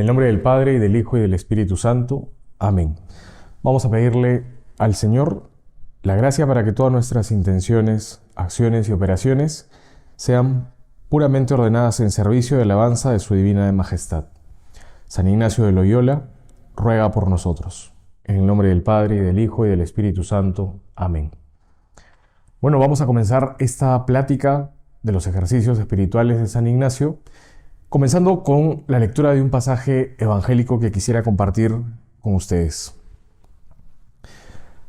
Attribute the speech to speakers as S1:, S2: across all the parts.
S1: el nombre del Padre, y del Hijo, y del Espíritu Santo. Amén. Vamos a pedirle al Señor la gracia para que todas nuestras intenciones, acciones y operaciones sean puramente ordenadas en servicio de alabanza de su divina majestad. San Ignacio de Loyola ruega por nosotros. En el nombre del Padre, y del Hijo, y del Espíritu Santo. Amén. Bueno, vamos a comenzar esta plática de los ejercicios espirituales de San Ignacio, comenzando con la lectura de un pasaje evangélico que quisiera compartir con ustedes.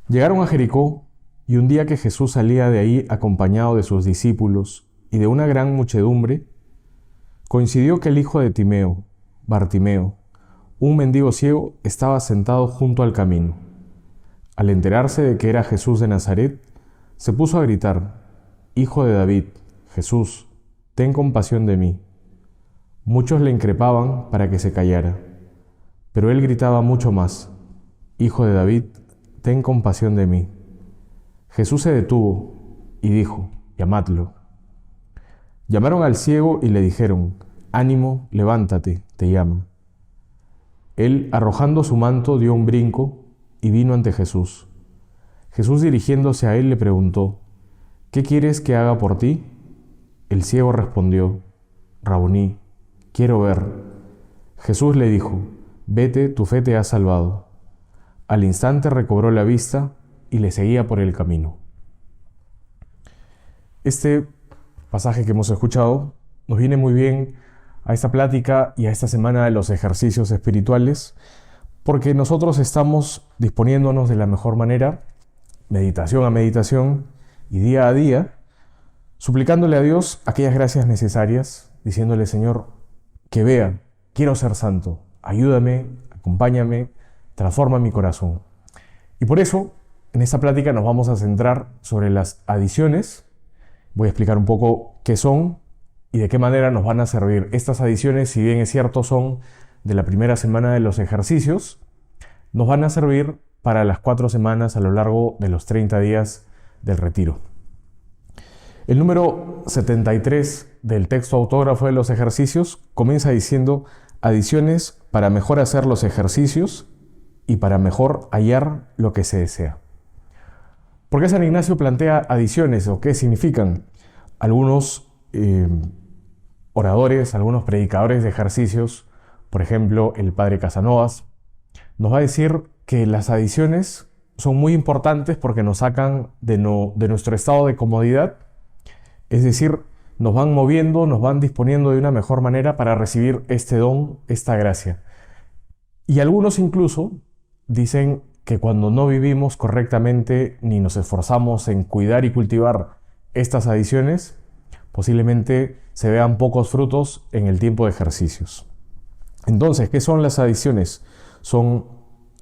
S1: Llegaron a Jericó, y un día que Jesús salía de ahí acompañado de sus discípulos y de una gran muchedumbre, coincidió que el hijo de Timeo, Bartimeo, un mendigo ciego, estaba sentado junto al camino. Al enterarse de que era Jesús de Nazaret, se puso a gritar: «Hijo de David, Jesús, ten compasión de mí». Muchos le increpaban para que se callara, pero él gritaba mucho más: «Hijo de David, ten compasión de mí». Jesús se detuvo y dijo: «Llamadlo». Llamaron al ciego y le dijeron: «Ánimo, levántate, te llama». Él, arrojando su manto, dio un brinco y vino ante Jesús. Jesús, dirigiéndose a él, le preguntó: «¿Qué quieres que haga por ti?». El ciego respondió: «Rabuní, quiero ver». Jesús le dijo: «Vete, tu fe te ha salvado». Al instante recobró la vista y le seguía por el camino. Este pasaje que hemos escuchado nos viene muy bien a esta plática y a esta semana de los ejercicios espirituales, porque nosotros estamos disponiéndonos de la mejor manera, meditación a meditación y día a día, suplicándole a Dios aquellas gracias necesarias, diciéndole: «Señor, que vea, quiero ser santo, ayúdame, acompáñame, transforma mi corazón». Y por eso, en esta plática nos vamos a centrar sobre las adiciones. Voy a explicar un poco qué son y de qué manera nos van a servir. Estas adiciones, si bien es cierto son de la primera semana de los ejercicios, nos van a servir para las 4 semanas a lo largo de los 30 días del retiro. El número 73 del texto autógrafo de los ejercicios comienza diciendo: adiciones para mejor hacer los ejercicios y para mejor hallar lo que se desea. ¿Por qué San Ignacio plantea adiciones o qué significan? Algunos oradores, algunos predicadores de ejercicios, por ejemplo el padre Casanovas, nos va a decir que las adiciones son muy importantes porque nos sacan de nuestro estado de comodidad, es decir, nos van moviendo, nos van disponiendo de una mejor manera para recibir este don, esta gracia. Y algunos incluso dicen que cuando no vivimos correctamente ni nos esforzamos en cuidar y cultivar estas adiciones, posiblemente se vean pocos frutos en el tiempo de ejercicios. Entonces, ¿qué son las adiciones? Son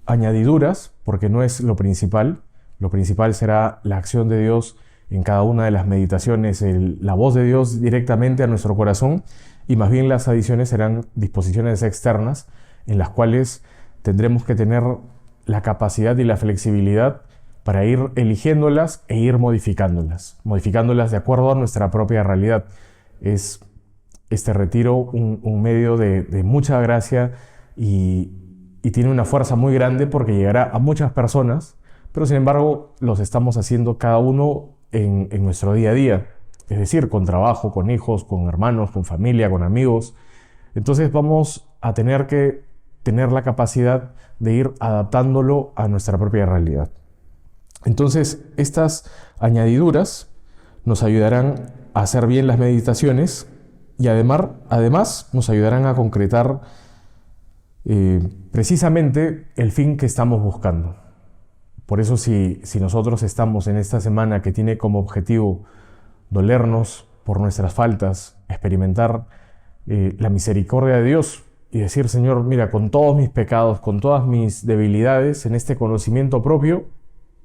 S1: añadiduras, porque no es lo principal. Lo principal será la acción de Dios en cada una de las meditaciones, la voz de Dios directamente a nuestro corazón, y más bien las adiciones serán disposiciones externas en las cuales tendremos que tener la capacidad y la flexibilidad para ir eligiéndolas e ir modificándolas de acuerdo a nuestra propia realidad. Es este retiro un medio de mucha gracia y tiene una fuerza muy grande porque llegará a muchas personas, pero sin embargo los estamos haciendo cada uno en nuestro día a día, es decir, con trabajo, con hijos, con hermanos, con familia, con amigos. Entonces vamos a tener que tener la capacidad de ir adaptándolo a nuestra propia realidad. Entonces, estas añadiduras nos ayudarán a hacer bien las meditaciones y además nos ayudarán a concretar precisamente el fin que estamos buscando. Por eso, si nosotros estamos en esta semana que tiene como objetivo dolernos por nuestras faltas, experimentar la misericordia de Dios y decir: Señor, mira, con todos mis pecados, con todas mis debilidades, en este conocimiento propio,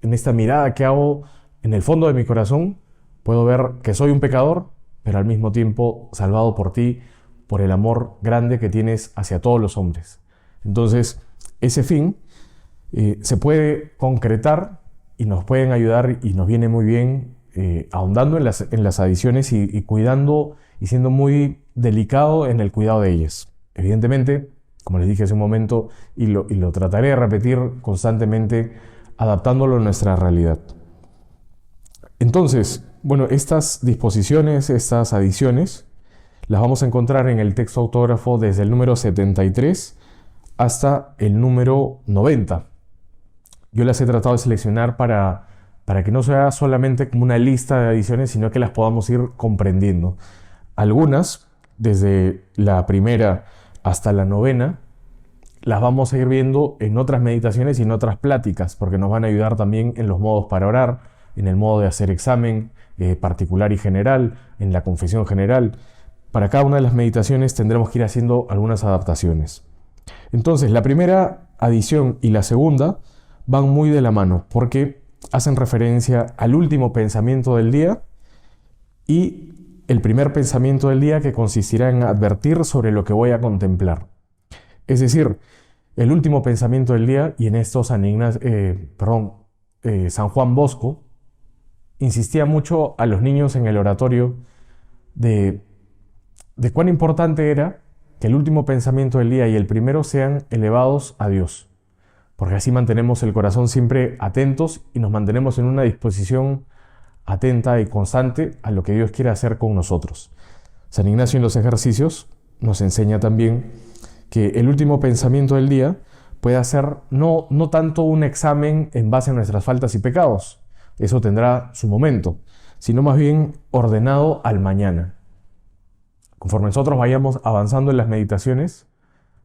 S1: en esta mirada que hago en el fondo de mi corazón, puedo ver que soy un pecador, pero al mismo tiempo salvado por ti, por el amor grande que tienes hacia todos los hombres. Entonces, ese fin se puede concretar y nos pueden ayudar, y nos viene muy bien ahondando en las adiciones y cuidando y siendo muy delicado en el cuidado de ellas. Evidentemente, como les dije hace un momento, y lo trataré de repetir constantemente, adaptándolo a nuestra realidad. Entonces, bueno, estas disposiciones, estas adiciones, las vamos a encontrar en el texto autógrafo desde el número 73 hasta el número 90. Yo las he tratado de seleccionar para que no sea solamente como una lista de adiciones, sino que las podamos ir comprendiendo. Algunas, desde la primera hasta la novena, las vamos a ir viendo en otras meditaciones y en otras pláticas, porque nos van a ayudar también en los modos para orar, en el modo de hacer examen particular y general, en la confesión general. Para cada una de las meditaciones tendremos que ir haciendo algunas adaptaciones. Entonces, la primera adición y la segunda van muy de la mano, porque hacen referencia al último pensamiento del día y el primer pensamiento del día, que consistirá en advertir sobre lo que voy a contemplar. Es decir, el último pensamiento del día, y en esto San Juan Bosco insistía mucho a los niños en el oratorio de cuán importante era que el último pensamiento del día y el primero sean elevados a Dios, porque así mantenemos el corazón siempre atentos y nos mantenemos en una disposición atenta y constante a lo que Dios quiere hacer con nosotros. San Ignacio en los ejercicios nos enseña también que el último pensamiento del día puede ser no tanto un examen en base a nuestras faltas y pecados, eso tendrá su momento, sino más bien ordenado al mañana. Conforme nosotros vayamos avanzando en las meditaciones,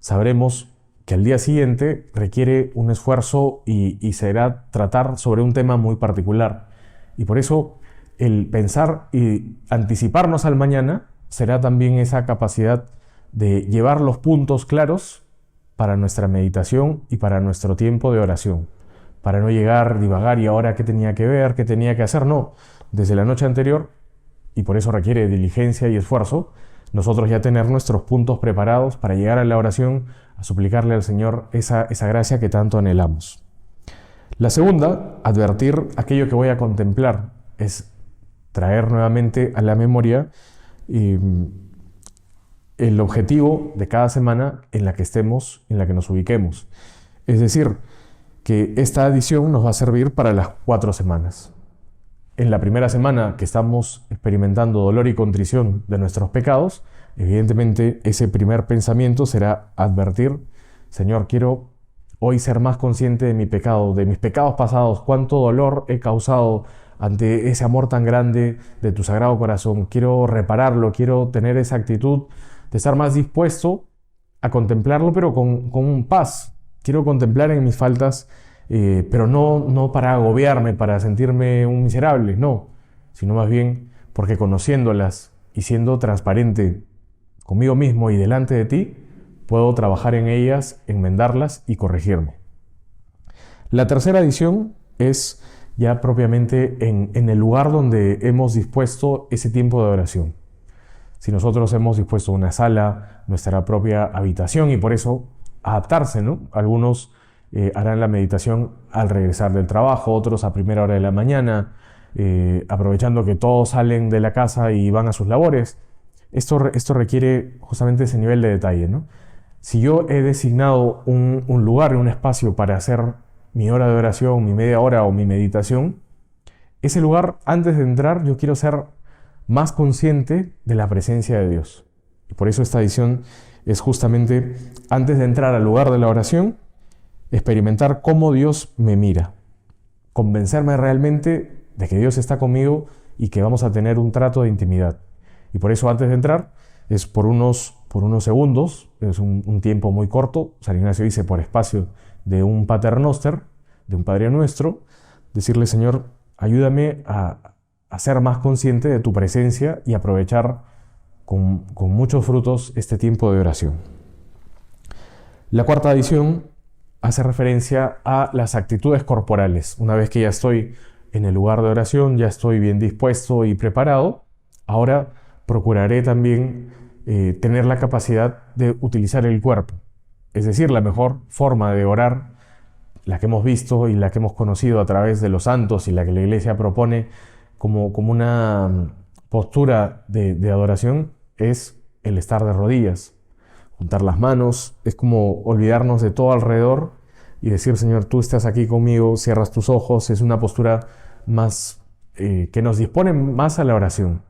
S1: sabremos que al día siguiente requiere un esfuerzo y será tratar sobre un tema muy particular. Y por eso el pensar y anticiparnos al mañana será también esa capacidad de llevar los puntos claros para nuestra meditación y para nuestro tiempo de oración, para no llegar, divagar y ahora qué tenía que ver, qué tenía que hacer. No, desde la noche anterior, y por eso requiere diligencia y esfuerzo, nosotros ya tener nuestros puntos preparados para llegar a la oración, a suplicarle al Señor esa gracia que tanto anhelamos. La segunda, advertir aquello que voy a contemplar, es traer nuevamente a la memoria el objetivo de cada semana en la que estemos, en la que nos ubiquemos. Es decir, que esta adición nos va a servir para las 4 semanas. En la primera semana que estamos experimentando dolor y contrición de nuestros pecados, evidentemente ese primer pensamiento será advertir: Señor, quiero hoy ser más consciente de mi pecado, de mis pecados pasados, cuánto dolor he causado ante ese amor tan grande de tu Sagrado Corazón. Quiero repararlo, quiero tener esa actitud de estar más dispuesto a contemplarlo, pero con paz. Quiero contemplar en mis faltas, pero no para agobiarme, para sentirme un miserable, no, sino más bien porque conociéndolas y siendo transparente conmigo mismo y delante de ti, puedo trabajar en ellas, enmendarlas y corregirme. La tercera adición es ya propiamente en el lugar donde hemos dispuesto ese tiempo de oración. Si nosotros hemos dispuesto una sala, nuestra propia habitación, y por eso adaptarse, ¿no? Algunos harán la meditación al regresar del trabajo, otros a primera hora de la mañana, aprovechando que todos salen de la casa y van a sus labores. Esto requiere justamente ese nivel de detalle, ¿no? Si yo he designado un lugar, un espacio para hacer mi hora de oración, mi media hora o mi meditación, ese lugar, antes de entrar, yo quiero ser más consciente de la presencia de Dios. Y por eso esta adición es justamente, antes de entrar al lugar de la oración, experimentar cómo Dios me mira, convencerme realmente de que Dios está conmigo y que vamos a tener un trato de intimidad. Y por eso antes de entrar es por unos segundos, es un tiempo muy corto. San Ignacio dice por espacio de un paternoster, de un Padre Nuestro, decirle: Señor, ayúdame a ser más consciente de tu presencia y aprovechar con muchos frutos este tiempo de oración. La cuarta adición hace referencia a las actitudes corporales. Una vez que ya estoy en el lugar de oración, ya estoy bien dispuesto y preparado, ahora procuraré también tener la capacidad de utilizar el cuerpo. Es decir, la mejor forma de orar, la que hemos visto y la que hemos conocido a través de los santos y la que la Iglesia propone como una postura de adoración, es el estar de rodillas. juntar las manos, es como olvidarnos de todo alrededor y decir, Señor, tú estás aquí conmigo, cierras tus ojos, es una postura más que nos dispone más a la oración.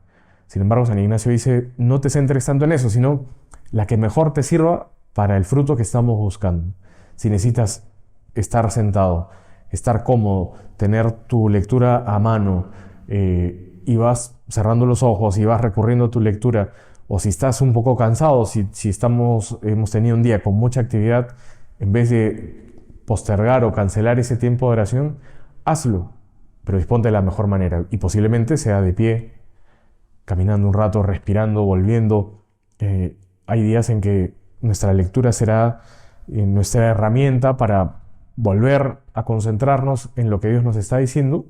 S1: Sin embargo, San Ignacio dice, no te centres tanto en eso, sino la que mejor te sirva para el fruto que estamos buscando. Si necesitas estar sentado, estar cómodo, tener tu lectura a mano, y vas cerrando los ojos y vas recurriendo a tu lectura, o si estás un poco cansado, si hemos tenido un día con mucha actividad, en vez de postergar o cancelar ese tiempo de oración, hazlo, pero disponte de la mejor manera, y posiblemente sea de pie, caminando un rato, respirando, volviendo. Hay días en que nuestra lectura será nuestra herramienta para volver a concentrarnos en lo que Dios nos está diciendo,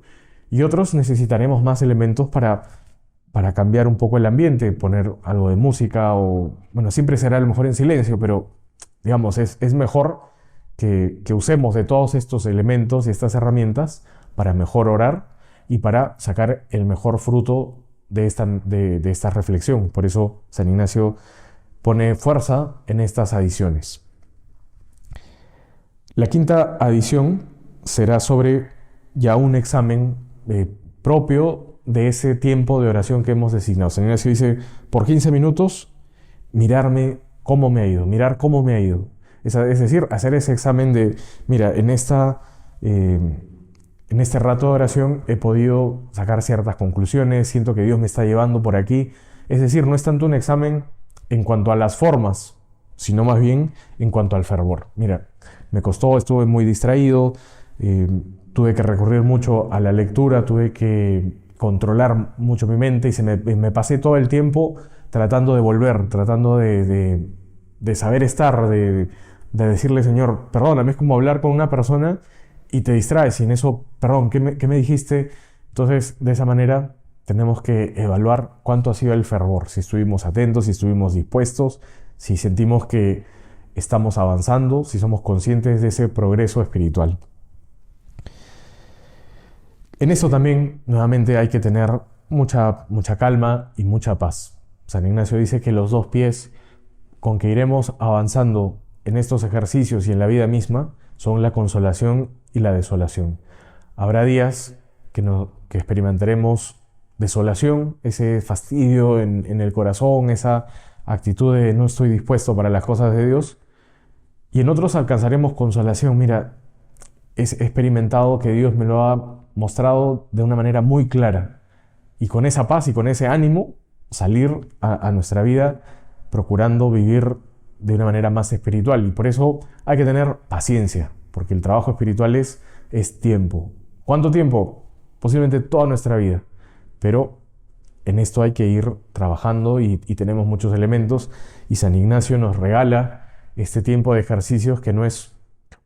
S1: y otros necesitaremos más elementos para cambiar un poco el ambiente, poner algo de música o, bueno, siempre será a lo mejor en silencio, pero digamos, es mejor que usemos de todos estos elementos y estas herramientas para mejor orar y para sacar el mejor fruto de esta reflexión. Por eso San Ignacio pone fuerza en estas adiciones. La quinta adición será sobre ya un examen propio de ese tiempo de oración que hemos designado. San Ignacio dice, por 15 minutos, mirarme cómo me ha ido, mirar cómo me ha ido. Es decir, hacer ese examen de, mira, en este rato de oración he podido sacar ciertas conclusiones, siento que Dios me está llevando por aquí. Es decir, no es tanto un examen en cuanto a las formas, sino más bien en cuanto al fervor. Mira, me costó, estuve muy distraído, tuve que recurrir mucho a la lectura, tuve que controlar mucho mi mente y me pasé todo el tiempo tratando de volver, tratando de saber estar, de decirle, Señor, perdóname. Es como hablar con una persona y te distraes y en eso, perdón, ¿qué me dijiste? Entonces, de esa manera tenemos que evaluar cuánto ha sido el fervor, si estuvimos atentos, si estuvimos dispuestos, si sentimos que estamos avanzando, si somos conscientes de ese progreso espiritual. En eso también, nuevamente, hay que tener mucha calma y mucha paz. San Ignacio dice que los dos pies con que iremos avanzando en estos ejercicios y en la vida misma son la consolación y la desolación. Habrá días que experimentaremos desolación, ese fastidio en el corazón, esa actitud de no estoy dispuesto para las cosas de Dios, y en otros alcanzaremos consolación. Mira, he experimentado que Dios me lo ha mostrado de una manera muy clara, y con esa paz y con ese ánimo salir a nuestra vida procurando vivir de una manera más espiritual. Y por eso hay que tener paciencia, porque el trabajo espiritual es tiempo. ¿Cuánto tiempo? Posiblemente toda nuestra vida, pero en esto hay que ir trabajando y tenemos muchos elementos, y San Ignacio nos regala este tiempo de ejercicios que no es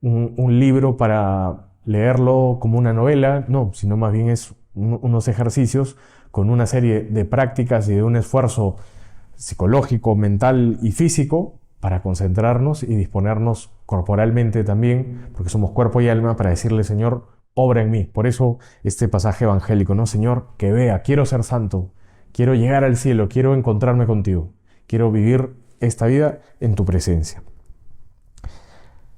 S1: un libro para leerlo como una novela, no, sino más bien es unos ejercicios con una serie de prácticas y de un esfuerzo psicológico, mental y físico para concentrarnos y disponernos corporalmente también, porque somos cuerpo y alma, para decirle, Señor, obra en mí. Por eso este pasaje evangélico, ¿no? Señor, que vea, quiero ser santo, quiero llegar al cielo, quiero encontrarme contigo, quiero vivir esta vida en tu presencia.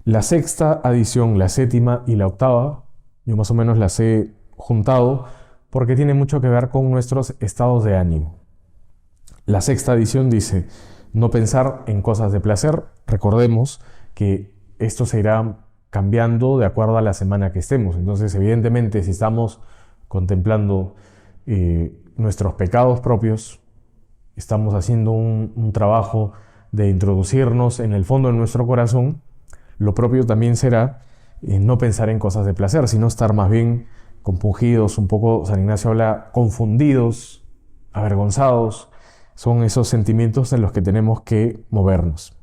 S1: La sexta adición, la séptima y la octava, yo más o menos las he juntado porque tiene mucho que ver con nuestros estados de ánimo. La sexta adición dice, no pensar en cosas de placer. Recordemos que esto se irá cambiando de acuerdo a la semana que estemos. Entonces, evidentemente, si estamos contemplando nuestros pecados propios, estamos haciendo un trabajo de introducirnos en el fondo de nuestro corazón, lo propio también será no pensar en cosas de placer, sino estar más bien compungidos, un poco, San Ignacio habla, confundidos, avergonzados. Son esos sentimientos en los que tenemos que movernos.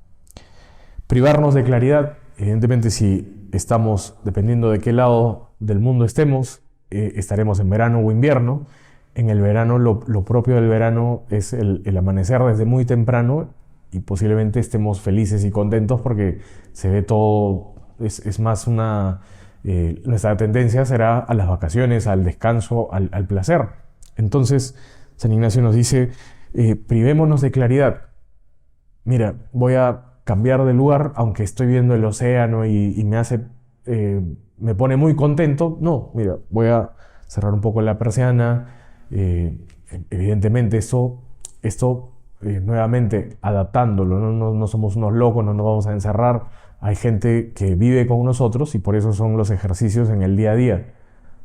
S1: Privarnos de claridad, evidentemente si estamos, dependiendo de qué lado del mundo estemos, estaremos en verano o invierno. En el verano, lo propio del verano es el amanecer desde muy temprano y posiblemente estemos felices y contentos porque se ve todo, es más nuestra tendencia será a las vacaciones, al descanso, al placer. Entonces, San Ignacio nos dice, privémonos de claridad. Mira, voy a cambiar de lugar, aunque estoy viendo el océano y me pone muy contento. No, mira, voy a cerrar un poco la persiana. Evidentemente nuevamente adaptándolo, no somos unos locos, no nos vamos a encerrar. Hay gente que vive con nosotros y por eso son los ejercicios en el día a día.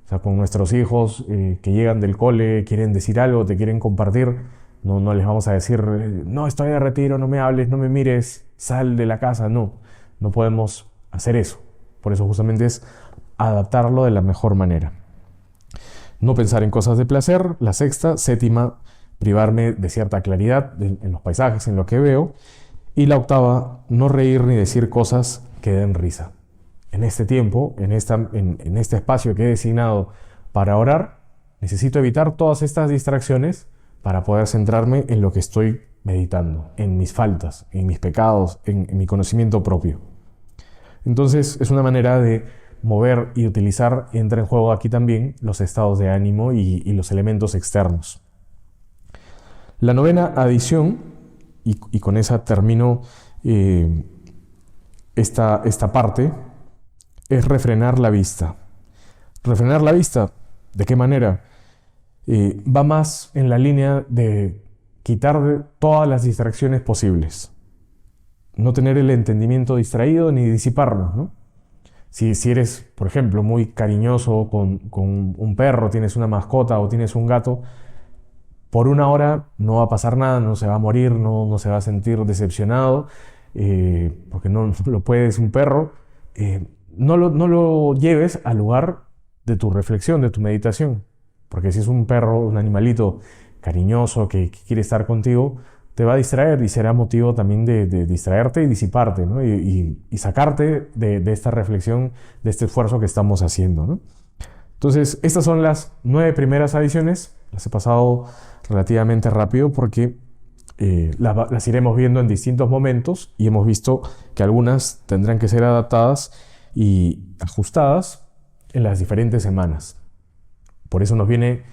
S1: O sea, con nuestros hijos que llegan del cole, quieren decir algo, te quieren compartir, no les vamos a decir, no, estoy de retiro, no me hables, no me mires, sal de la casa. No podemos hacer eso. Por eso justamente es adaptarlo de la mejor manera. No pensar en cosas de placer. La sexta. Séptima, privarme de cierta claridad en los paisajes, en lo que veo. Y la octava, no reír ni decir cosas que den risa. En este tiempo, en este espacio que he designado para orar, necesito evitar todas estas distracciones para poder centrarme en lo que estoy meditando, en mis faltas, en mis pecados, en mi conocimiento propio. Entonces es una manera de mover y utilizar, entra en juego aquí también los estados de ánimo y los elementos externos. La novena adición, y con esa termino esta parte, es refrenar la vista. Refrenar la vista, ¿de qué manera? Va más en la línea de quitar todas las distracciones posibles. No tener el entendimiento distraído ni disiparlo, ¿no? Si eres, por ejemplo, muy cariñoso con un perro, tienes una mascota o tienes un gato, por una hora no va a pasar nada, no se va a morir, no se va a sentir decepcionado, porque no lo puedes, un perro. No lo lleves al lugar de tu reflexión, de tu meditación. Porque si es un perro, un animalito cariñoso que quiere estar contigo, te va a distraer y será motivo también de distraerte y disiparte, ¿no? y sacarte de esta reflexión, de este esfuerzo que estamos haciendo, ¿no? Entonces, estas son las 9 primeras adiciones. Las he pasado relativamente rápido porque las iremos viendo en distintos momentos y hemos visto que algunas tendrán que ser adaptadas y ajustadas en las diferentes semanas. Por eso nos viene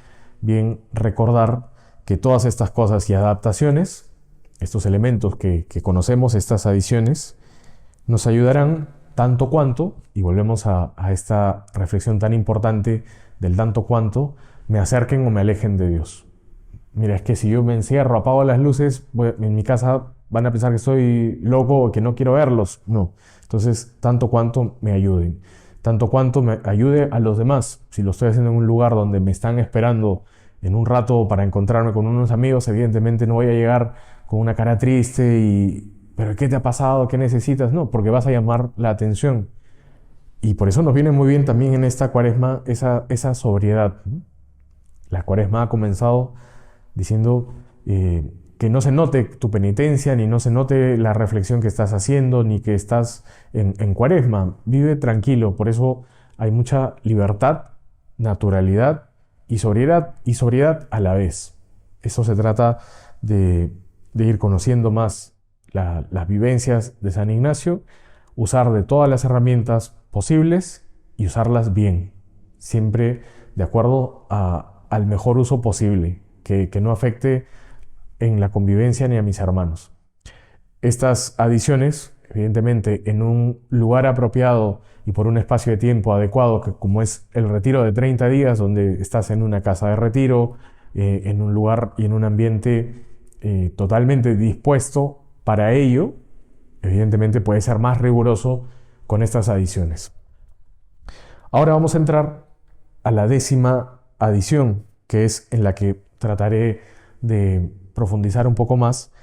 S1: bien recordar que todas estas cosas y adaptaciones, estos elementos que conocemos, estas adiciones, nos ayudarán tanto cuanto, y volvemos a esta reflexión tan importante del tanto cuanto, me acerquen o me alejen de Dios. Mira, es que si yo me encierro, apago las luces, en mi casa van a pensar que estoy loco o que no quiero verlos. No. Entonces, tanto cuanto me ayuden. Tanto cuanto me ayude a los demás. Si lo estoy haciendo en un lugar donde me están esperando en un rato para encontrarme con unos amigos, evidentemente no voy a llegar con una cara triste ¿pero qué te ha pasado? ¿Qué necesitas? No, porque vas a llamar la atención. Y por eso nos viene muy bien también en esta cuaresma esa sobriedad. La cuaresma ha comenzado diciendo que no se note tu penitencia, ni no se note la reflexión que estás haciendo, ni que estás en cuaresma. Vive tranquilo, por eso hay mucha libertad, naturalidad y sobriedad a la vez. Eso se trata de ir conociendo más las vivencias de San Ignacio, usar de todas las herramientas posibles y usarlas bien, siempre de acuerdo al mejor uso posible, que no afecte en la convivencia ni a mis hermanos. Estas adiciones, evidentemente, en un lugar apropiado y por un espacio de tiempo adecuado, que como es el retiro de 30 días, donde estás en una casa de retiro, en un lugar y en un ambiente totalmente dispuesto para ello, evidentemente puede ser más riguroso con estas adiciones. Ahora vamos a entrar a la 10ª adición, que es en la que trataré de profundizar un poco más,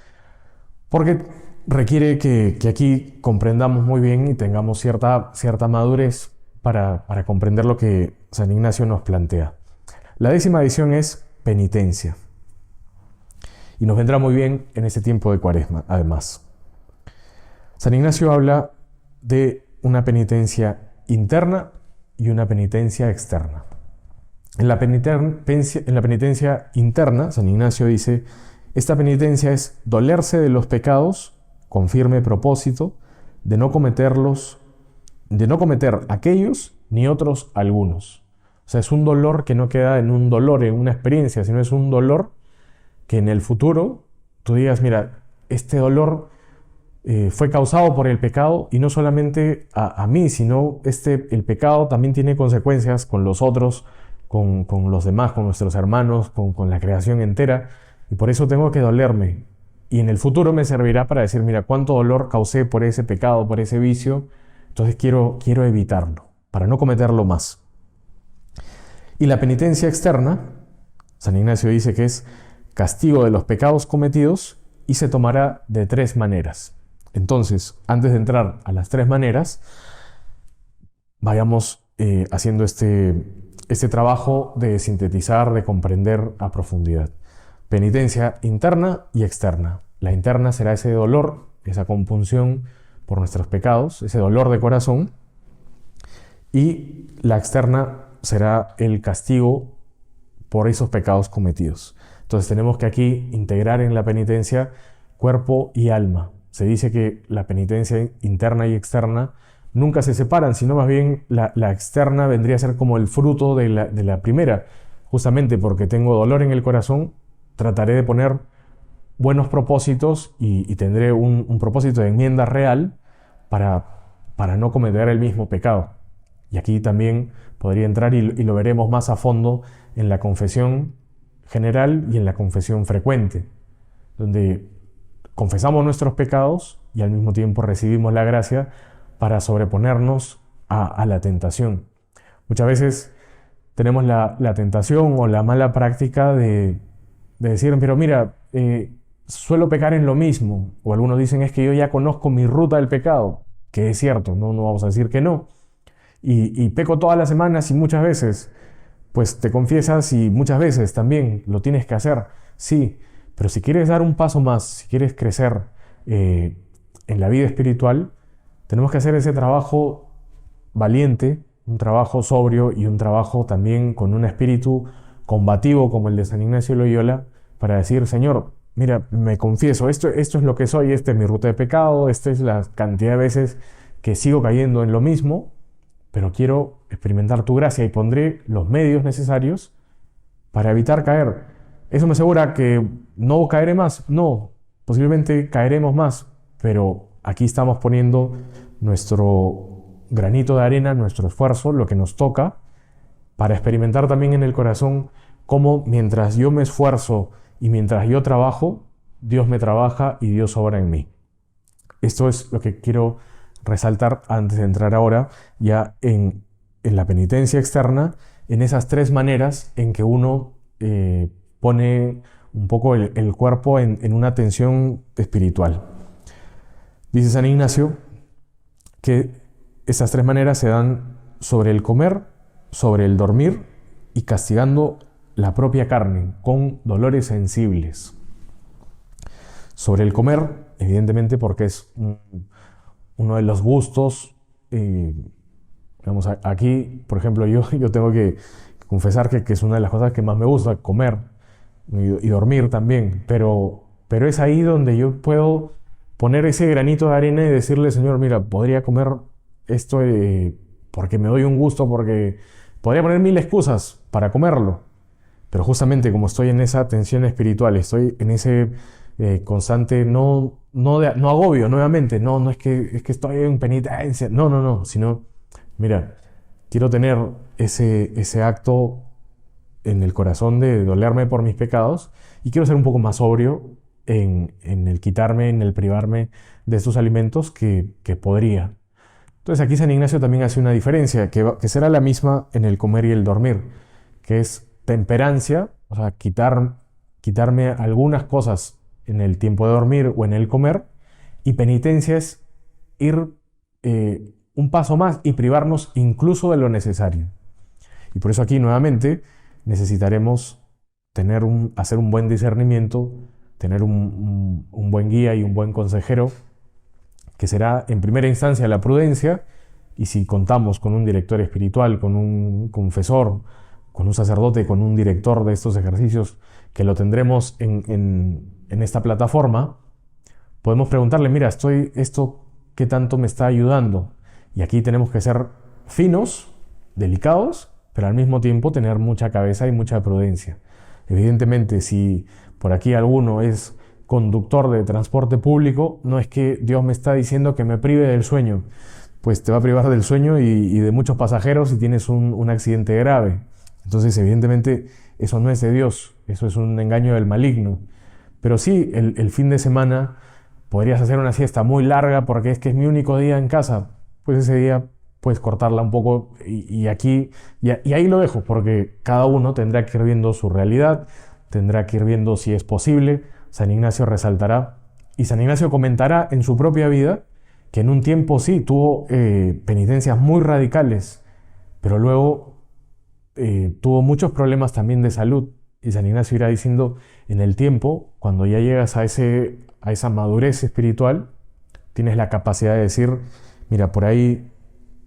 S1: porque requiere que aquí comprendamos muy bien y tengamos cierta madurez para comprender lo que San Ignacio nos plantea. La 10ª adición es penitencia. Y nos vendrá muy bien en este tiempo de Cuaresma, además. San Ignacio habla de una penitencia interna y una penitencia externa. En la penitencia interna, San Ignacio dice, esta penitencia es dolerse de los pecados con firme propósito de no cometer aquellos ni otros algunos. O sea, es un dolor que no queda en un dolor, en una experiencia, sino es un dolor que en el futuro tú digas, mira, este dolor fue causado por el pecado, y no solamente a mí, sino el pecado también tiene consecuencias con los otros, con los demás, con nuestros hermanos, con la creación entera, y por eso tengo que dolerme. Y en el futuro me servirá para decir, mira, cuánto dolor causé por ese pecado, por ese vicio, entonces quiero evitarlo, para no cometerlo más. Y la penitencia externa, San Ignacio dice que es castigo de los pecados cometidos y se tomará de 3 maneras. Entonces, antes de entrar a las 3 maneras, vayamos haciendo este trabajo de sintetizar, de comprender a profundidad. Penitencia interna y externa. La interna será ese dolor, esa compunción por nuestros pecados, ese dolor de corazón, y la externa será el castigo por esos pecados cometidos. Entonces tenemos que aquí integrar en la penitencia cuerpo y alma. Se dice que la penitencia interna y externa nunca se separan, sino más bien la externa vendría a ser como el fruto de la primera. Justamente porque tengo dolor en el corazón, trataré de poner buenos propósitos y tendré un propósito de enmienda real para no cometer el mismo pecado. Y aquí también podría entrar, y lo veremos más a fondo, en la confesión general y en la confesión frecuente, donde confesamos nuestros pecados y al mismo tiempo recibimos la gracia para sobreponernos a la tentación. Muchas veces tenemos la tentación o la mala práctica de decir, pero mira, suelo pecar en lo mismo. O algunos dicen, es que yo ya conozco mi ruta del pecado, que es cierto, no vamos a decir que no. Y peco todas las semanas y muchas veces, pues te confiesas y muchas veces también lo tienes que hacer, sí, pero si quieres dar un paso más, si quieres crecer en la vida espiritual, tenemos que hacer ese trabajo valiente, un trabajo sobrio y un trabajo también con un espíritu combativo como el de San Ignacio de Loyola, para decir, Señor, mira, me confieso, esto es lo que soy, esta es mi ruta de pecado, esta es la cantidad de veces que sigo cayendo en lo mismo, pero quiero experimentar tu gracia y pondré los medios necesarios para evitar caer. ¿Eso me asegura que no caeré más? No, posiblemente caeremos más, pero aquí estamos poniendo nuestro granito de arena, nuestro esfuerzo, lo que nos toca, para experimentar también en el corazón cómo mientras yo me esfuerzo y mientras yo trabajo, Dios me trabaja y Dios obra en mí. Esto es lo que quiero resaltar antes de entrar ahora ya en la penitencia externa, en esas 3 maneras en que uno pone un poco el cuerpo en una tensión espiritual. Dice San Ignacio que esas 3 maneras se dan sobre el comer, sobre el dormir y castigando la propia carne con dolores sensibles. Sobre el comer, evidentemente porque es uno de los gustos, digamos, aquí, por ejemplo, yo tengo que confesar que es una de las cosas que más me gusta, comer y dormir también, pero es ahí donde yo puedo poner ese granito de arena y decirle, Señor, mira, podría comer esto porque me doy un gusto, porque podría poner 1000 excusas para comerlo, pero justamente como estoy en esa tensión espiritual, estoy en ese constante, no agobio nuevamente, no es que estoy en penitencia, no, sino, mira, quiero tener ese acto en el corazón de dolerme por mis pecados y quiero ser un poco más sobrio en el quitarme, en el privarme de estos alimentos que podría. Entonces aquí San Ignacio también hace una diferencia, que será la misma en el comer y el dormir, que es temperancia, o sea, quitarme algunas cosas en el tiempo de dormir o en el comer, y penitencia es ir un paso más y privarnos incluso de lo necesario. Y por eso aquí nuevamente necesitaremos hacer un buen discernimiento, tener un buen guía y un buen consejero, que será en primera instancia la prudencia, y si contamos con un director espiritual, con un confesor, con un sacerdote, con un director de estos ejercicios, que lo tendremos en esta plataforma, podemos preguntarle, mira, esto qué tanto me está ayudando. Y aquí tenemos que ser finos, delicados, pero al mismo tiempo tener mucha cabeza y mucha prudencia. Evidentemente, si por aquí alguno es conductor de transporte público, no es que Dios me está diciendo que me prive del sueño, pues te va a privar del sueño y de muchos pasajeros si tienes un accidente grave. Entonces, evidentemente, eso no es de Dios, eso es un engaño del maligno. Pero sí, el fin de semana podrías hacer una siesta muy larga porque es que es mi único día en casa. Pues ese día puedes cortarla un poco y ahí lo dejo, porque cada uno tendrá que ir viendo su realidad, tendrá que ir viendo si es posible. San Ignacio resaltará y San Ignacio comentará en su propia vida que en un tiempo sí tuvo penitencias muy radicales, pero luego tuvo muchos problemas también de salud. Y San Ignacio irá diciendo, en el tiempo, cuando ya llegas a esa madurez espiritual, tienes la capacidad de decir, mira, por ahí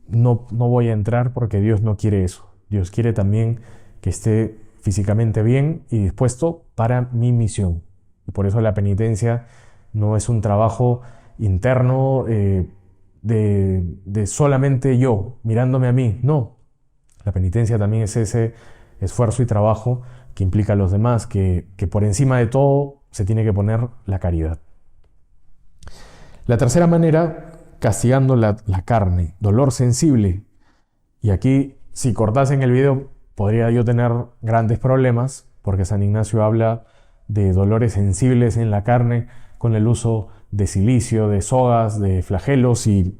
S1: no voy a entrar porque Dios no quiere eso. Dios quiere también que esté físicamente bien y dispuesto para mi misión. Y por eso la penitencia no es un trabajo interno de solamente yo, mirándome a mí. No, la penitencia también es ese esfuerzo y trabajo que implica a los demás, que por encima de todo se tiene que poner la caridad. La tercera manera, castigando la carne, dolor sensible. Y aquí, si cortasen el video, podría yo tener grandes problemas, porque San Ignacio habla de dolores sensibles en la carne con el uso de silicio, de sogas, de flagelos, y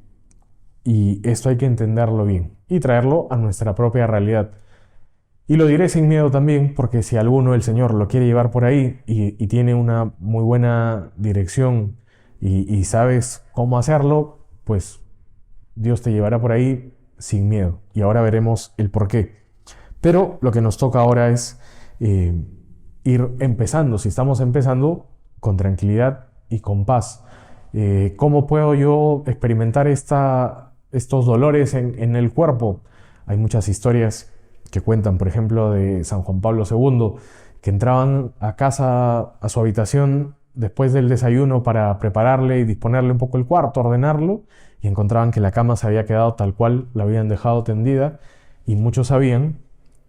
S1: esto hay que entenderlo bien y traerlo a nuestra propia realidad. Y lo diré sin miedo también, porque si alguno el Señor lo quiere llevar por ahí y tiene una muy buena dirección y sabes cómo hacerlo, pues Dios te llevará por ahí sin miedo. Y ahora veremos el por qué. Pero lo que nos toca ahora es ir empezando, si estamos empezando, con tranquilidad y con paz. ¿Cómo puedo yo experimentar estos dolores en el cuerpo? Hay muchas historias que cuentan, por ejemplo, de San Juan Pablo II, que entraban a casa, a su habitación, después del desayuno para prepararle y disponerle un poco el cuarto, ordenarlo, y encontraban que la cama se había quedado tal cual la habían dejado tendida, y muchos sabían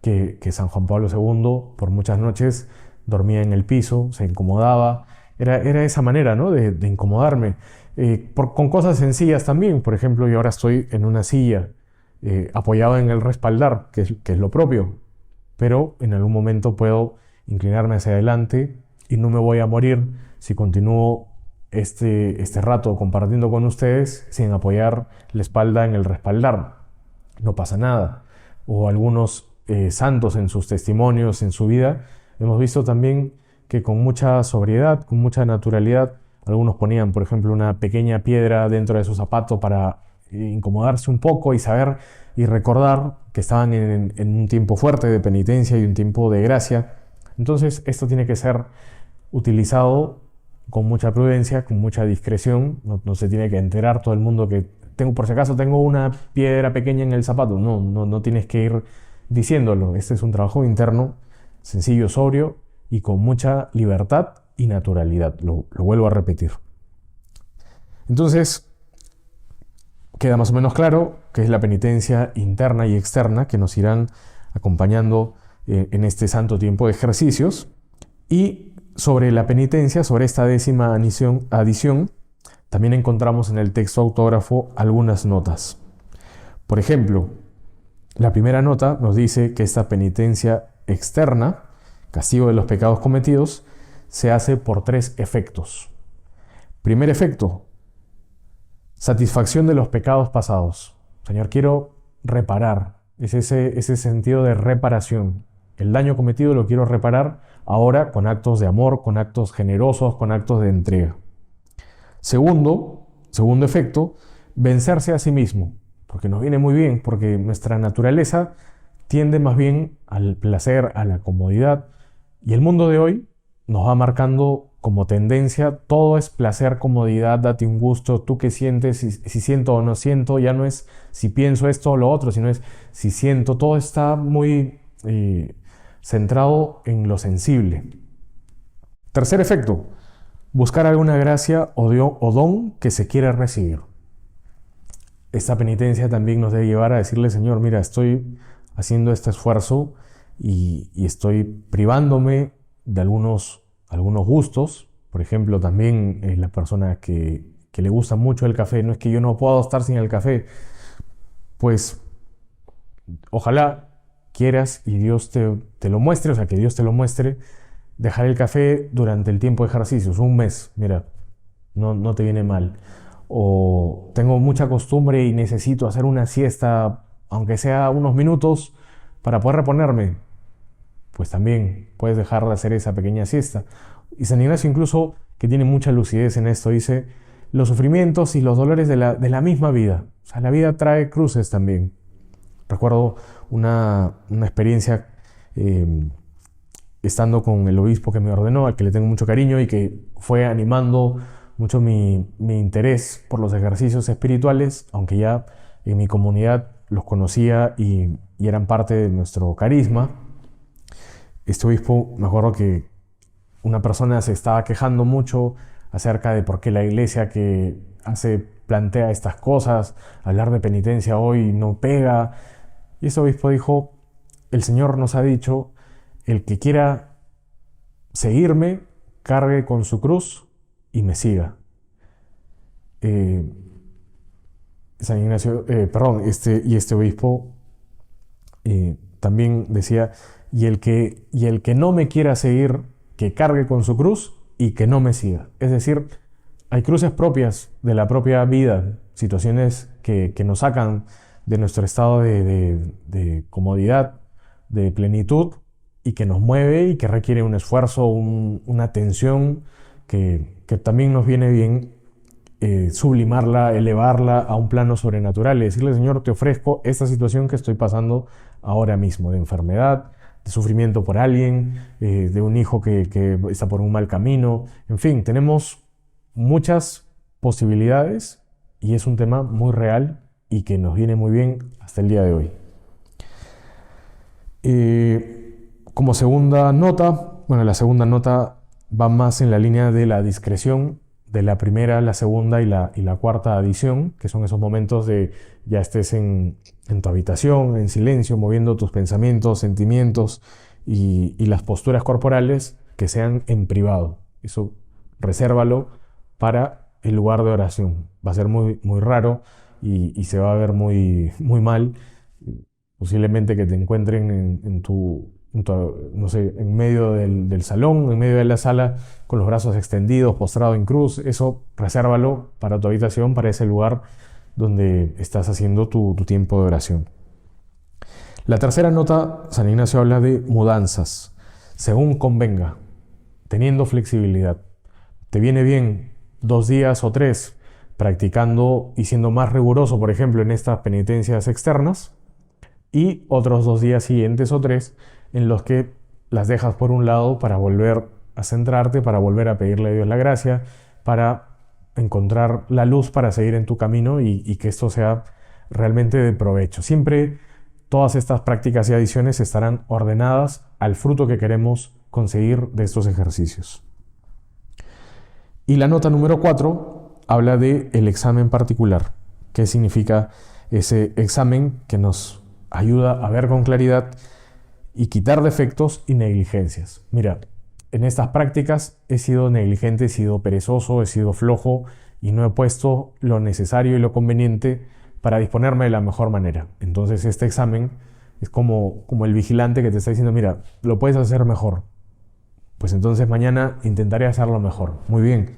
S1: que San Juan Pablo II por muchas noches dormía en el piso, se incomodaba. Era esa manera, ¿no?, de incomodarme. Con cosas sencillas también. Por ejemplo, yo ahora estoy en una silla apoyado en el respaldar, que es lo propio, pero en algún momento puedo inclinarme hacia adelante y no me voy a morir si continúo este rato compartiendo con ustedes sin apoyar la espalda en el respaldar. No pasa nada. O algunos santos en sus testimonios, en su vida, hemos visto también que con mucha sobriedad, con mucha naturalidad, algunos ponían, por ejemplo, una pequeña piedra dentro de su zapato para incomodarse un poco y saber y recordar que estaban en un tiempo fuerte de penitencia y un tiempo de gracia. Entonces, esto tiene que ser utilizado con mucha prudencia, con mucha discreción. No se tiene que enterar todo el mundo que por si acaso tengo una piedra pequeña en el zapato. No tienes que ir diciéndolo. Este es un trabajo interno, sencillo, sobrio y con mucha libertad y naturalidad. Lo vuelvo a repetir. Entonces, queda más o menos claro que es la penitencia interna y externa que nos irán acompañando en este santo tiempo de ejercicios. Y sobre la penitencia, sobre esta 10ª adición, también encontramos en el texto autógrafo algunas notas. Por ejemplo, la primera nota nos dice que esta penitencia externa, castigo de los pecados cometidos, se hace por 3 efectos. Primer efecto, satisfacción de los pecados pasados. Señor, quiero reparar. Es ese sentido de reparación. El daño cometido lo quiero reparar ahora con actos de amor, con actos generosos, con actos de entrega. Segundo efecto, vencerse a sí mismo. Porque nos viene muy bien, porque nuestra naturaleza tiende más bien al placer, a la comodidad. Y el mundo de hoy nos va marcando como tendencia, todo es placer, comodidad, date un gusto, tú qué sientes, si siento o no siento, ya no es si pienso esto o lo otro, sino es si siento, todo está muy centrado en lo sensible. Tercer efecto, buscar alguna gracia o don que se quiere recibir. Esta penitencia también nos debe llevar a decirle, Señor, mira, estoy haciendo este esfuerzo y estoy privándome de algunos gustos, Por ejemplo, también la persona que le gusta mucho el café, no es que yo no puedo estar sin el café, pues ojalá quieras y Dios te lo muestre, o sea, que Dios te lo muestre, dejar el café durante el tiempo de ejercicios, un mes, mira, no te viene mal. O tengo mucha costumbre y necesito hacer una siesta, aunque sea unos minutos, para poder reponerme, pues también puedes dejar de hacer esa pequeña siesta. Y San Ignacio incluso, que tiene mucha lucidez en esto, dice, los sufrimientos y los dolores de la misma vida. O sea, la vida trae cruces también. Recuerdo una experiencia estando con el obispo que me ordenó, al que le tengo mucho cariño y que fue animando mucho mi interés por los ejercicios espirituales, aunque ya en mi comunidad los conocía y eran parte de nuestro carisma. Este obispo, me acuerdo que una persona se estaba quejando mucho acerca de por qué la iglesia que plantea estas cosas, hablar de penitencia hoy no pega. Y ese obispo dijo, el Señor nos ha dicho, el que quiera seguirme, cargue con su cruz y me siga. San Ignacio, y este obispo también decía, y el que no me quiera seguir, que cargue con su cruz y que no me siga. Es decir, hay cruces propias de la propia vida, situaciones que nos sacan de nuestro estado de comodidad, de plenitud, y que nos mueve y que requiere un esfuerzo, una atención que también nos viene bien sublimarla, elevarla a un plano sobrenatural y decirle, Señor, te ofrezco esta situación que estoy pasando ahora mismo, de enfermedad, de sufrimiento por alguien, de un hijo que está por un mal camino. En fin, tenemos muchas posibilidades y es un tema muy real y que nos viene muy bien hasta el día de hoy. Como segunda nota, bueno, la segunda nota va más en la línea de la discreción de la primera, la segunda y la cuarta adición, que son esos momentos de ya estés en tu habitación, en silencio, moviendo tus pensamientos, sentimientos y las posturas corporales que sean en privado. Eso resérvalo para el lugar de oración. Va a ser muy, muy raro y se va a ver muy, muy mal. Posiblemente que te encuentren no sé, en medio del salón, en medio de la sala, con los brazos extendidos, postrado en cruz. Eso resérvalo para tu habitación, para ese lugar donde estás haciendo tu tiempo de oración. La tercera nota, San Ignacio habla de mudanzas, según convenga, teniendo flexibilidad. ¿Te viene bien 2 días o 3 practicando y siendo más riguroso, por ejemplo, en estas penitencias externas? Y otros 2 días siguientes o 3 en los que las dejas por un lado para volver a centrarte, para volver a pedirle a Dios la gracia, para encontrar la luz para seguir en tu camino y que esto sea realmente de provecho. Siempre todas estas prácticas y adiciones estarán ordenadas al fruto que queremos conseguir de estos ejercicios. Y la nota número 4 habla del examen particular. ¿Qué significa ese examen que nos ayuda a ver con claridad y quitar defectos y negligencias? Mira, en estas prácticas he sido negligente, he sido perezoso, he sido flojo y no he puesto lo necesario y lo conveniente para disponerme de la mejor manera. Entonces este examen es como el vigilante que te está diciendo, mira, lo puedes hacer mejor. Pues entonces mañana intentaré hacerlo mejor. Muy bien.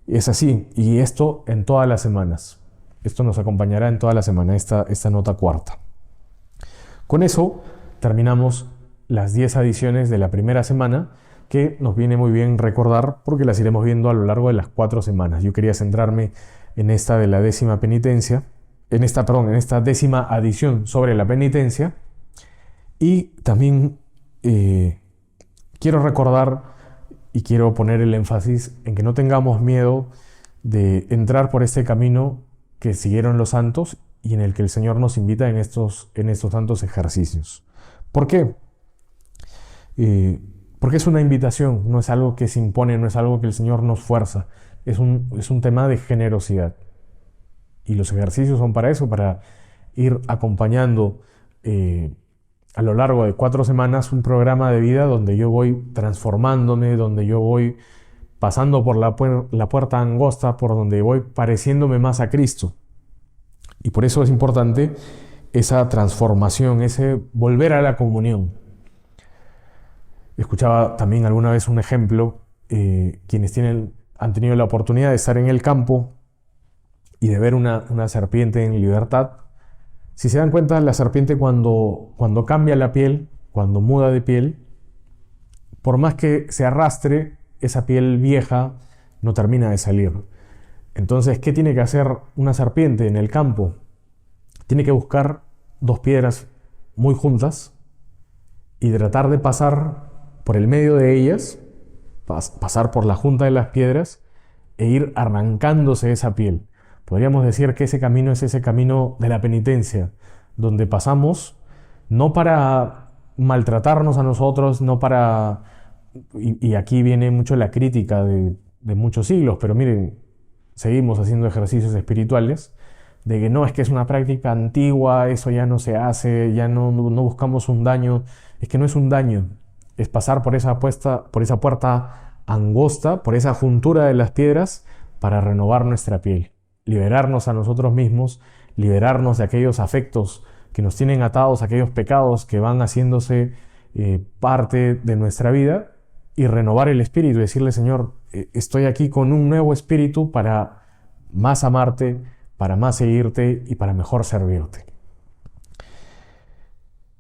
S1: Es así. Y esto en todas las semanas. Esto nos acompañará en toda la semana, esta nota cuarta. Con eso terminamos las 10 adiciones de la primera semana, que nos viene muy bien recordar porque las iremos viendo a lo largo de las 4 semanas. Yo quería centrarme en esta de la décima penitencia, en esta 10ª adición sobre la penitencia, y también quiero recordar y quiero poner el énfasis en que no tengamos miedo de entrar por este camino que siguieron los santos y en el que el Señor nos invita en estos santos ejercicios. ¿Por qué? Porque es una invitación, no es algo que se impone, no es algo que el Señor nos fuerza, es un tema de generosidad. Y los ejercicios son para eso, para ir acompañando a lo largo de 4 semanas un programa de vida donde yo voy transformándome, donde yo voy pasando por la puerta angosta por donde voy pareciéndome más a Cristo. Y por eso es importante esa transformación, ese volver a la comunión. Escuchaba también alguna vez un ejemplo, quienes han tenido la oportunidad de estar en el campo y de ver una serpiente en libertad. Si se dan cuenta, la serpiente cuando cambia la piel, cuando muda de piel, por más que se arrastre, esa piel vieja no termina de salir. Entonces, ¿qué tiene que hacer una serpiente en el campo? Tiene que buscar dos piedras muy juntas y tratar de pasar por el medio de ellas, pasar por la junta de las piedras e ir arrancándose esa piel. Podríamos decir que ese camino es ese camino de la penitencia, donde pasamos no para maltratarnos a nosotros, no para... Y aquí viene mucho la crítica de muchos siglos, pero miren, seguimos haciendo ejercicios espirituales, de que no, es que es una práctica antigua, eso ya no se hace, ya no buscamos un daño. Es que no es un daño, es pasar por esa puerta angosta, por esa juntura de las piedras, para renovar nuestra piel, liberarnos a nosotros mismos, liberarnos de aquellos afectos que nos tienen atados, aquellos pecados que van haciéndose parte de nuestra vida, y renovar el espíritu, decirle: Señor, estoy aquí con un nuevo espíritu para más amarte, para más seguirte y para mejor servirte.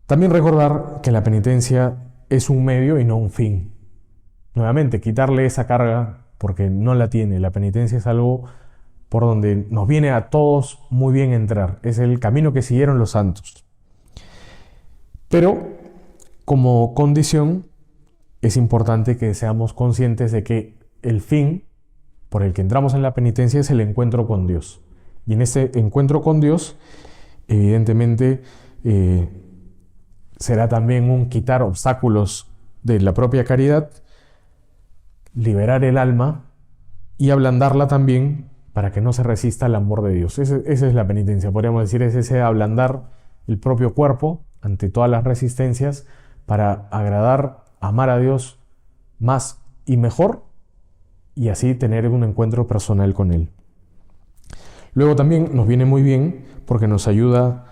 S1: También recordar que la penitencia es un medio y no un fin. Nuevamente, quitarle esa carga porque no la tiene. La penitencia es algo por donde nos viene a todos muy bien entrar. Es el camino que siguieron los santos. Pero, como condición, es importante que seamos conscientes de que el fin por el que entramos en la penitencia es el encuentro con Dios. Y en ese encuentro con Dios, evidentemente, será también un quitar obstáculos de la propia caridad, liberar el alma y ablandarla también para que no se resista al amor de Dios. Esa es la penitencia, podríamos decir, es ese ablandar el propio cuerpo ante todas las resistencias para agradar, amar a Dios más y mejor, y así tener un encuentro personal con Él. Luego también nos viene muy bien porque nos ayuda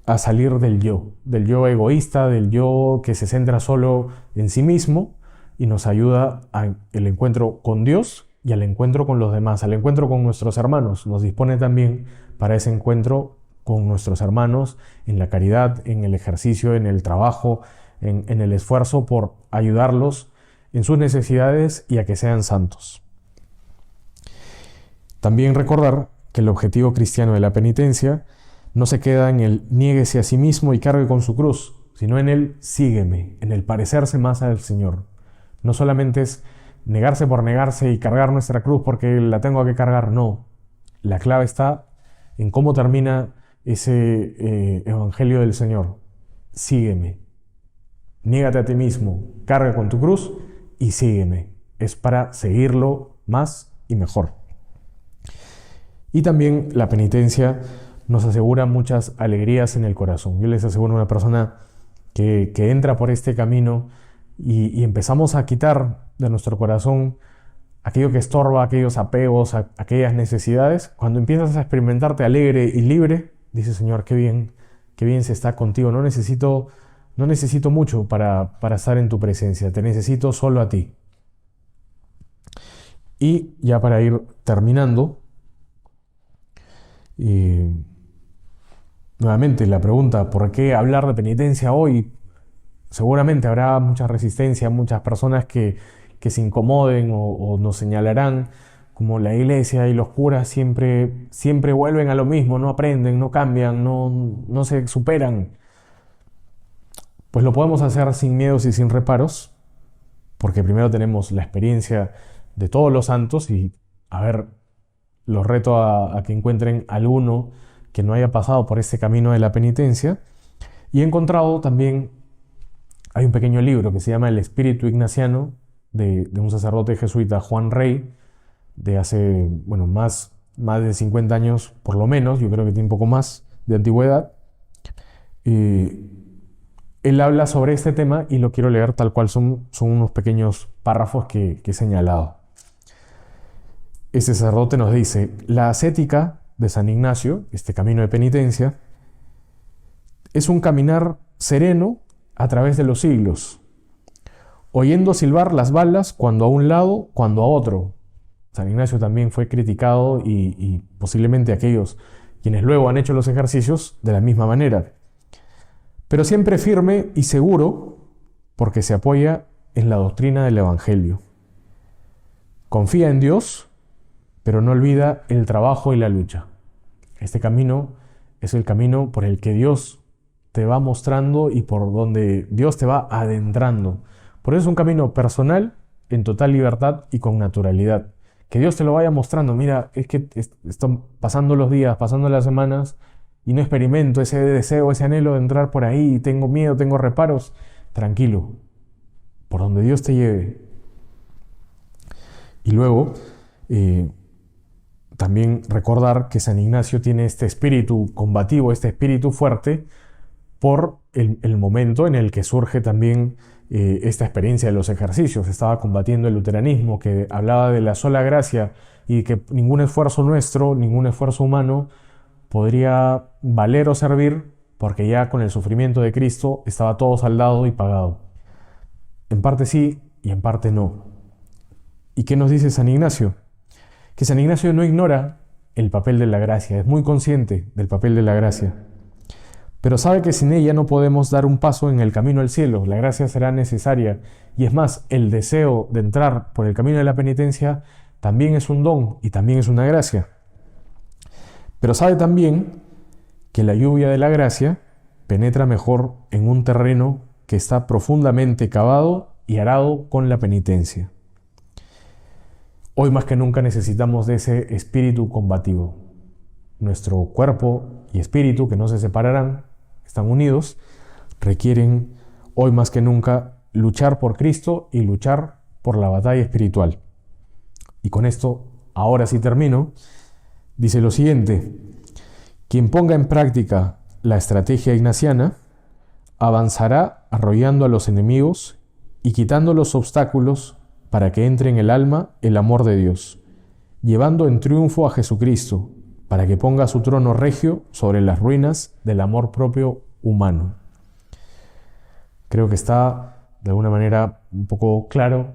S1: a salir del yo egoísta, del yo que se centra solo en sí mismo, y nos ayuda al encuentro con Dios y al encuentro con los demás, al encuentro con nuestros hermanos. Nos dispone también para ese encuentro con nuestros hermanos en la caridad, en el ejercicio, en el trabajo, en el esfuerzo por ayudarlos en sus necesidades y a que sean santos. También recordar que el objetivo cristiano de la penitencia no se queda en el niéguese a sí mismo y cargue con su cruz, sino en el sígueme, en el parecerse más al Señor. No solamente es negarse por negarse y cargar nuestra cruz porque la tengo que cargar, no. La clave está en cómo termina ese evangelio del Señor. Sígueme, niégate a ti mismo, carga con tu cruz y sígueme. Es para seguirlo más y mejor. Y también la penitencia nos asegura muchas alegrías en el corazón. Yo les aseguro a una persona que entra por este camino y empezamos a quitar de nuestro corazón aquello que estorba, aquellos apegos, aquellas necesidades. Cuando empiezas a experimentarte alegre y libre, dices: Señor, qué bien se está contigo. No necesito mucho para estar en tu presencia. Te necesito solo a ti. Y ya para ir terminando, nuevamente la pregunta: ¿por qué hablar de penitencia hoy? Seguramente habrá mucha resistencia, muchas personas que se incomoden o nos señalarán como la iglesia y los curas siempre vuelven a lo mismo, no aprenden, no cambian, no se superan. Pues lo podemos hacer sin miedos y sin reparos, porque primero tenemos la experiencia de todos los santos y, los reto a que encuentren alguno que no haya pasado por este camino de la penitencia. Y he encontrado también, hay un pequeño libro que se llama El Espíritu Ignaciano, de un sacerdote jesuita, Juan Rey, de hace, más de 50 años, por lo menos, yo creo que tiene un poco más de antigüedad. Él habla sobre este tema y lo quiero leer tal cual son unos pequeños párrafos que he señalado. este sacerdote nos dice, la ascética de San Ignacio, este camino de penitencia, es un caminar sereno a través de los siglos, oyendo silbar las balas cuando a un lado, cuando a otro. San Ignacio también fue criticado y posiblemente aquellos quienes luego han hecho los ejercicios de la misma manera. Pero siempre firme y seguro porque se apoya en la doctrina del Evangelio. Confía en Dios, pero no olvida el trabajo y la lucha. Este camino es el camino por el que Dios te va mostrando y por donde Dios te va adentrando. Por eso es un camino personal, en total libertad y con naturalidad. Que Dios te lo vaya mostrando. Mira, es que están pasando los días, pasando las semanas y no experimento ese deseo, ese anhelo de entrar por ahí. Tengo miedo, tengo reparos. Tranquilo, por donde Dios te lleve. Y luego, también recordar que San Ignacio tiene este espíritu combativo, este espíritu fuerte, por el momento en el que surge también esta experiencia de los ejercicios. Estaba combatiendo el luteranismo, que hablaba de la sola gracia y que ningún esfuerzo nuestro, ningún esfuerzo humano podría valer o servir, porque ya con el sufrimiento de Cristo estaba todo saldado y pagado. En parte sí y en parte no. ¿Y qué nos dice San Ignacio? Que San Ignacio no ignora el papel de la gracia, es muy consciente del papel de la gracia, pero sabe que sin ella no podemos dar un paso en el camino al cielo. La gracia será necesaria, y es más, el deseo de entrar por el camino de la penitencia también es un don y también es una gracia. Pero sabe también que la lluvia de la gracia penetra mejor en un terreno que está profundamente cavado y arado con la penitencia. Hoy más que nunca necesitamos de ese espíritu combativo. Nuestro cuerpo y espíritu, que no se separarán, están unidos, requieren hoy más que nunca luchar por Cristo y luchar por la batalla espiritual. Y con esto, ahora sí termino, dice lo siguiente: quien ponga en práctica la estrategia ignaciana avanzará arrollando a los enemigos y quitando los obstáculos para que entre en el alma el amor de Dios, llevando en triunfo a Jesucristo, para que ponga su trono regio sobre las ruinas del amor propio humano. Creo que está de alguna manera un poco claro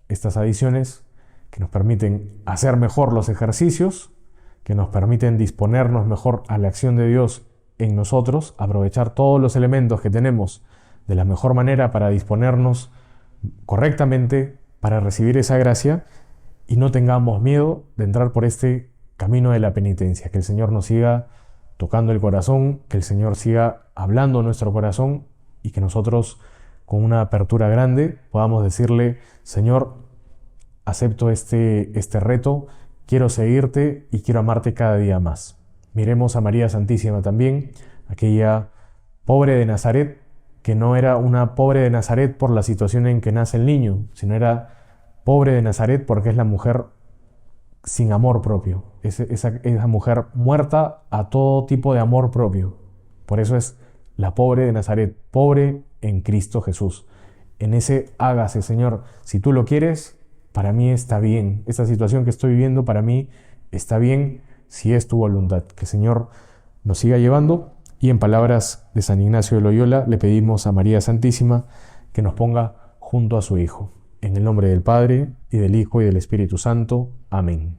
S1: estas adiciones que nos permiten hacer mejor los ejercicios, que nos permiten disponernos mejor a la acción de Dios en nosotros, aprovechar todos los elementos que tenemos de la mejor manera para disponernos correctamente para recibir esa gracia y no tengamos miedo de entrar por este camino de la penitencia. Que el Señor nos siga tocando el corazón, que el Señor siga hablando a nuestro corazón y que nosotros con una apertura grande podamos decirle: Señor, acepto este reto, quiero seguirte y quiero amarte cada día más. Miremos a María Santísima también, aquella pobre de Nazaret, que no era una pobre de Nazaret por la situación en que nace el niño, sino era pobre de Nazaret porque es la mujer sin amor propio, esa mujer muerta a todo tipo de amor propio. Por eso es la pobre de Nazaret, pobre en Cristo Jesús. En ese hágase, Señor, si tú lo quieres, para mí está bien. Esta situación que estoy viviendo para mí está bien si es tu voluntad. Que el Señor nos siga llevando. Y en palabras de San Ignacio de Loyola, le pedimos a María Santísima que nos ponga junto a su Hijo. En el nombre del Padre, y del Hijo, y del Espíritu Santo. Amén.